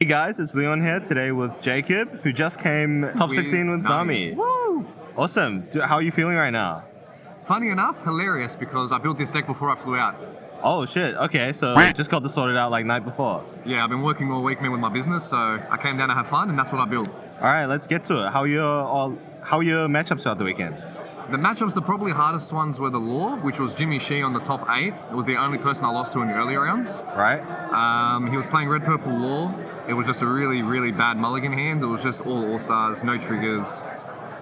Hey guys, it's Leon here today with Jacob, who just came top 16 with Nami. Woo! Awesome. How are you feeling right now? Funny enough, hilarious because I built this deck before I flew out. Oh shit, okay, so just got this sorted out like night before. Yeah, I've been working all week with my business, so I came down to have fun and that's what I built. Alright, let's get to it. How are your matchups throughout the weekend? The matchups, the probably hardest ones were the Law, which was Jimmy Shee on the top 8. It was the only person I lost to in the earlier rounds. Right? He was playing Red Purple Law. It was just a really, really bad mulligan hand. It was just all All-Stars, no triggers,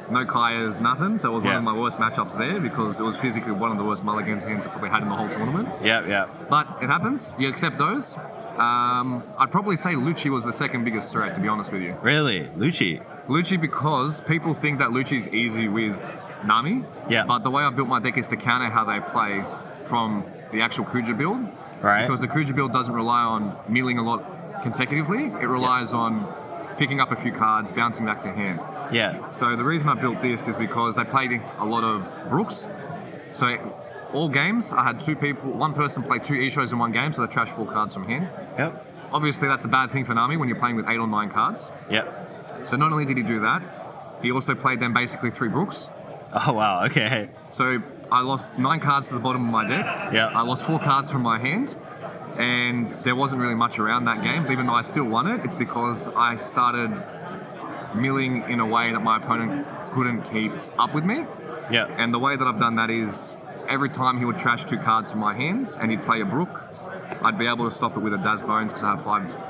no Kayas, nothing. So it was one of my worst matchups there because it was physically one of the worst mulligans hands I probably had in the whole tournament. Yeah. But it happens. You accept those. I'd probably say Lucci was the second biggest threat, to be honest with you. Really? Lucci? Lucci because people think that Lucci's easy with Nami. Yeah. But the way I built my deck is to counter how they play from the actual Kuja build. Right. Because the Kuja build doesn't rely on milling a lot consecutively. It relies on picking up a few cards, bouncing back to hand. Yeah. So the reason I built this is because they played a lot of Brooks. So all games, I had one person play 2 E-shows in one game, so they trash 4 cards from hand. Yep. Obviously, that's a bad thing for Nami when you're playing with 8 or 9 cards. Yep. So not only did he do that, he also played them basically 3 Brooks. Oh wow, okay. So I lost 9 cards to the bottom of my deck. Yeah. I lost 4 cards from my hand. And there wasn't really much around that game. But even though I still won it, it's because I started milling in a way that my opponent couldn't keep up with me. Yeah. And the way that I've done that is every time he would trash 2 cards from my hands and he'd play a Brook, I'd be able to stop it with a Daz Bones because I have 5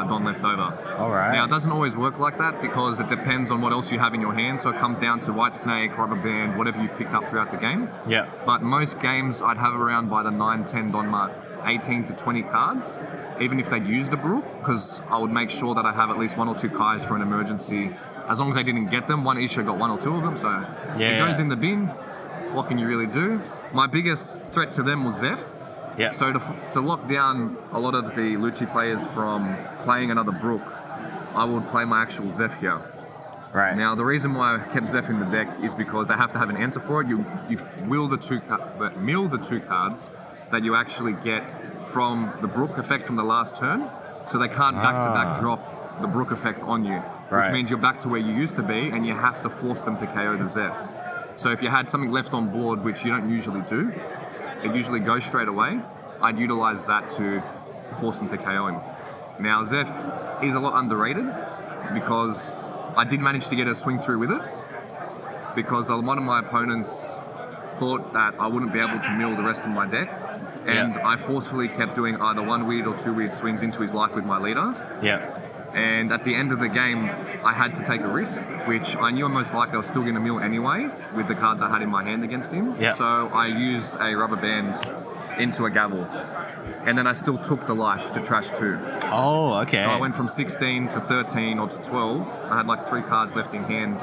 Don left over. Alright. Now, it doesn't always work like that because it depends on what else you have in your hand. So it comes down to White Snake, Rubber Band, whatever you've picked up throughout the game. Yeah. But most games I'd have around by the 9-10 Don mark 18 to 20 cards, even if they'd used a Brook, because I would make sure that I have at least 1 or 2 Kais for an emergency. As long as I didn't get them, one Isha got 1 or 2 of them, so it goes in the bin. What can you really do? My biggest threat to them was Zeph. Yeah. So to lock down a lot of the Lucci players from playing another Brook, I would play my actual Zeph here. Right. Now, the reason why I kept Zeph in the deck is because they have to have an answer for it. You mill the 2 cards that you actually get from the Brook effect from the last turn, so they can't back-to-back drop the Brook effect on you, which means you're back to where you used to be, and you have to force them to KO the Zeph. So if you had something left on board, which you don't usually do, it usually goes straight away, I'd utilize that to force them to KO him. Now, Zeph is a lot underrated because I did manage to get a swing through with it, because one of my opponents thought that I wouldn't be able to mill the rest of my deck, and I forcefully kept doing either 1 weird or 2 weird swings into his life with my leader. Yeah. And at the end of the game, I had to take a risk, which I knew most likely I was still going to mill anyway with the cards I had in my hand against him. Yeah. So I used a Rubber Band into a Gavel. And then I still took the life to trash 2. Oh, okay. So I went from 16 to 13 or to 12. I had like 3 cards left in hand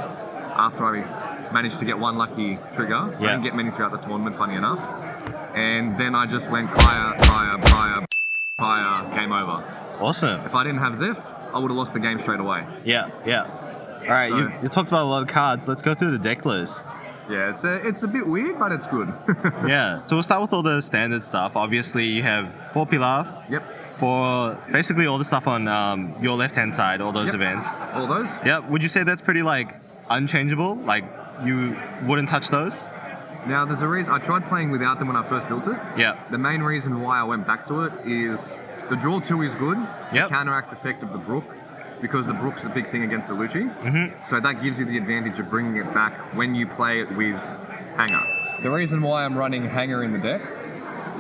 after I managed to get 1 lucky trigger. I didn't get many throughout the tournament, funny enough. And then I just went Kaya, game over. Awesome. If I didn't have Zeph, I would have lost the game straight away. Yeah. All right, So- you talked about a lot of cards. Let's go through the deck list. Yeah, it's a bit weird, but it's good. Yeah. So we'll start with all the standard stuff. Obviously, you have 4 Pilaf Yep. for basically all the stuff on your left-hand side, all those Yep. events. All those? Yeah. Would you say that's pretty like unchangeable? Like you wouldn't touch those? Now, there's a reason. I tried playing without them when I first built it. Yeah. The main reason why I went back to it is the draw 2 is good. Yep. The counteract effect of the Brook, because the Brook's a big thing against the Lucci. Mm-hmm. So that gives you the advantage of bringing it back when you play it with Hanger. The reason why I'm running Hanger in the deck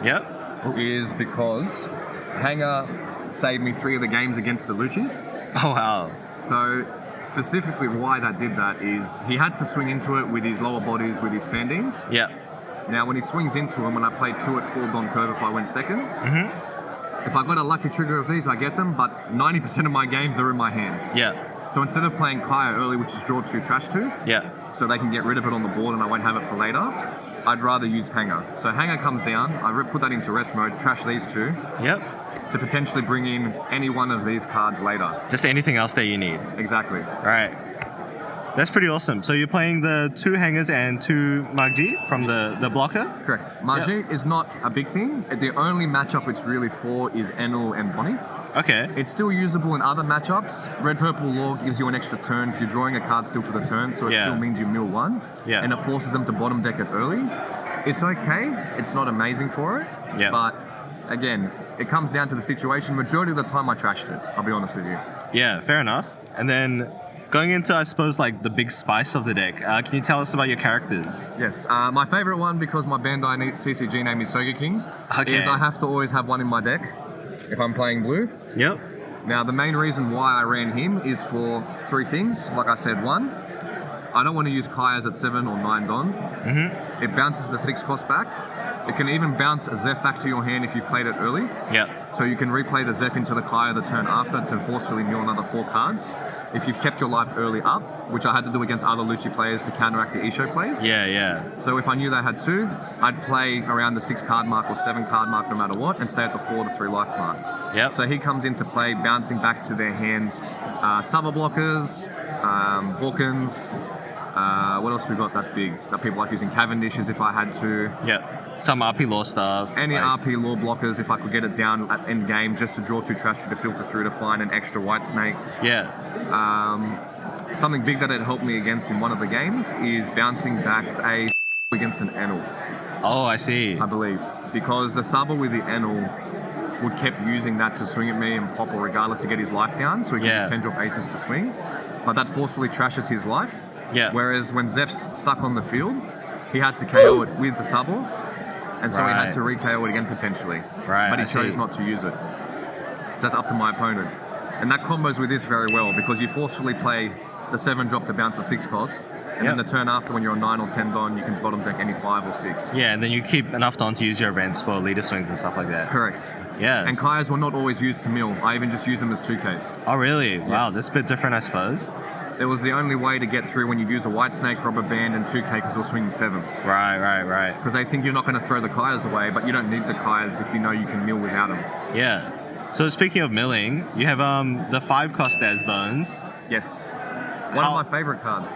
Yep. is because Hanger saved me 3 of the games against the Luccis. Oh wow. So specifically why that did that is he had to swing into it with his lower bodies, with his Spandines. Yeah. Now when he swings into him, when I played 2 at 4 Don Curve if I went second, if I got a lucky trigger of these, I get them, but 90% of my games are in my hand. Yeah. So instead of playing Kaya early, which is draw 2, trash 2, Yeah. so they can get rid of it on the board and I won't have it for later, I'd rather use Hanger. So Hanger comes down, I put that into rest mode, trash these 2, Yep. to potentially bring in any one of these cards later. Just anything else that you need. Exactly. All right. That's pretty awesome. So you're playing the 2 hangers and 2 Magji from the blocker? Correct. Margie is not a big thing. The only matchup it's really for is Enel and Bonnie. Okay. It's still usable in other matchups. Red Purple Law gives you an extra turn because you're drawing a card still for the turn, so it Yeah. still means you mill one. Yeah. And it forces them to bottom deck it early. It's okay. It's not amazing for it. Yeah. But again, it comes down to the situation. Majority of the time I trashed it, I'll be honest with you. Yeah, fair enough. And then going into, I suppose, like the big spice of the deck, can you tell us about your characters? Yes, my favorite one, because my Bandai TCG name is Soga King, Okay. is I have to always have one in my deck if I'm playing blue. Yep. Now, the main reason why I ran him is for three things. Like I said, one, I don't want to use Kaya's at 7 or 9 Don. Mm-hmm. It bounces the 6 cost back. It can even bounce a Zeph back to your hand if you've played it early. Yep. So you can replay the Zeph into the Kaya the turn after to forcefully mill another 4 cards. If you've kept your life early up, which I had to do against other Lucci players to counteract the Isho plays. Yeah, yeah. So if I knew they had 2, I'd play around the 6 card mark or 7 card mark no matter what and stay at the 4 to 3 life mark. Yep. So he comes into play bouncing back to their hand Summer Blockers, Hawkins, what else we got that's big? That people like using Cavendishes if I had to. Yep. Some RP law stuff. Any like- RP law blockers if I could get it down at end game just to draw 2 trash to filter through to find an extra white snake. Yeah. Something big that it helped me against in one of the games is bouncing back a against an Enel, Oh, I see. I believe. Because the Saba with the Enel would kept using that to swing at me and pop or regardless to get his life down, so he can Yeah. use 10 drop aces to swing. But that forcefully trashes his life. Yeah. Whereas when Zeph's stuck on the field, he had to KO it with the Sabo, and so he Right. had to re-KO it again potentially. Right, But he I chose see. not to use it. So that's up to my opponent. And that combos with this very well because you forcefully play the 7 drop to bounce a 6 cost, and then Yep. the turn after when you're on 9 or 10 Don, you can bottom deck any 5 or 6. Yeah, and then you keep enough Don to use your events for leader swings and stuff like that. Correct. Yeah. And Kayas were not always used to mill. I even just used them as 2Ks. Oh, really? Wow, Yes. that's a bit different, I suppose. It was the only way to get through when you use a white snake, rubber band, and 2K because they're swinging 7s. Right. Because they think you're not going to throw the Kayas away, but you don't need the Kayas if you know you can mill without them. Yeah. So speaking of milling, you have the 5 cost Des Bones. Yes. One How- of my favorite cards.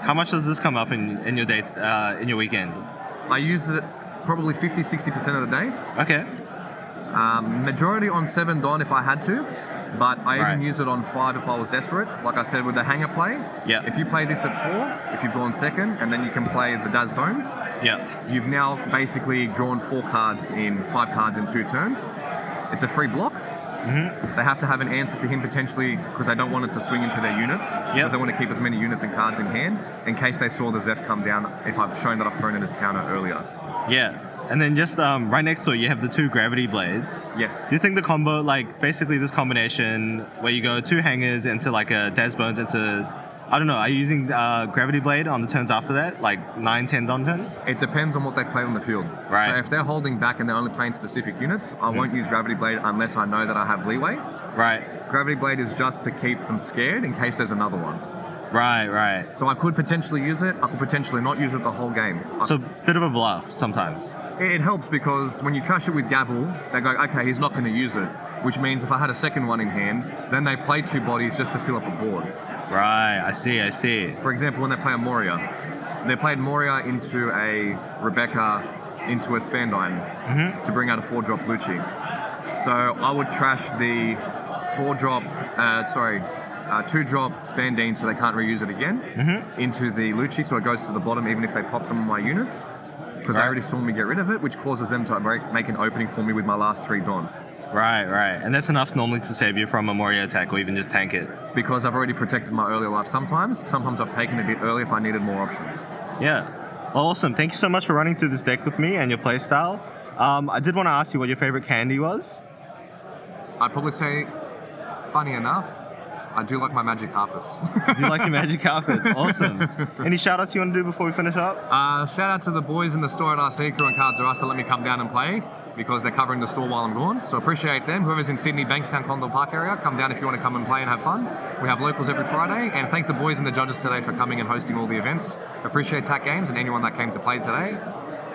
How much does this come up in your dates in your weekend? I use it probably 50-60% of the day. Okay. Majority on 7 Don if I had to, but I Right. even use it on 5 if I was desperate. Like I said with the hanger play, Yeah. if you play this at 4, if you've gone second, and then you can play the Daz Bones, Yeah. you've now basically drawn 4 cards in 5 cards in 2 turns. It's a free block. Mm-hmm. They have to have an answer to him potentially because they don't want it to swing into their units. Because they want to keep as many units and cards in hand in case they saw the Zeph come down if I've shown that I've thrown it as counter earlier. Yeah. And then just right next to it, you have the 2 gravity blades. Yes. Do you think the combo, like basically this combination where you go 2 hangers into like a Des Bones into, I don't know, are you using gravity blade on the turns after that? Like 9, 10 Don turns? It depends on what they play on the field. Right. So if they're holding back and they're only playing specific units, I won't use Gravity Blade unless I know that I have leeway. Right. Gravity Blade is just to keep them scared in case there's another one. Right. So I could potentially use it, I could potentially not use it the whole game. So bit of a bluff sometimes. It helps because when you trash it with Gavel, they go, okay, he's not going to use it. Which means if I had a second one in hand, then they play 2 bodies just to fill up a board. Right, I see. For example, when they play a Moria, they played Moria into a Rebecca into a Spandine to bring out a 4-drop Lucci. So I would trash the 2-drop Spandine so they can't reuse it again into the Lucci so it goes to the bottom even if they pop some of my units. Because they Right. already saw me get rid of it, which causes them to make an opening for me with my last 3 Don. Right. And that's enough normally to save you from a Moria attack or even just tank it. Because I've already protected my earlier life sometimes. Sometimes I've taken a bit early if I needed more options. Yeah. Well, awesome. Thank you so much for running through this deck with me and your playstyle. I did want to ask you what your favorite candy was. I'd probably say, funny enough, I do like my magic carpets. Do you like your magic carpets? Awesome. Any shout outs you want to do before we finish up? Shout out to the boys in the store at RC Crew and Cards R Us that let me come down and play because they're covering the store while I'm gone. So appreciate them. Whoever's in Sydney, Bankstown, Condor Park area, come down if you want to come and play and have fun. We have locals every Friday. And thank the boys and the judges today for coming and hosting all the events. Appreciate TAC Games and anyone that came to play today.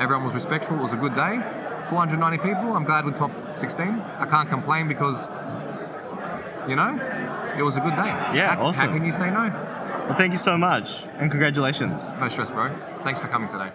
Everyone was respectful. It was a good day. 490 people. I'm glad we're top 16. I can't complain because, you know, it was a good day. Yeah, How awesome. can you say no? Well, thank you so much and congratulations. No stress, bro. Thanks for coming today.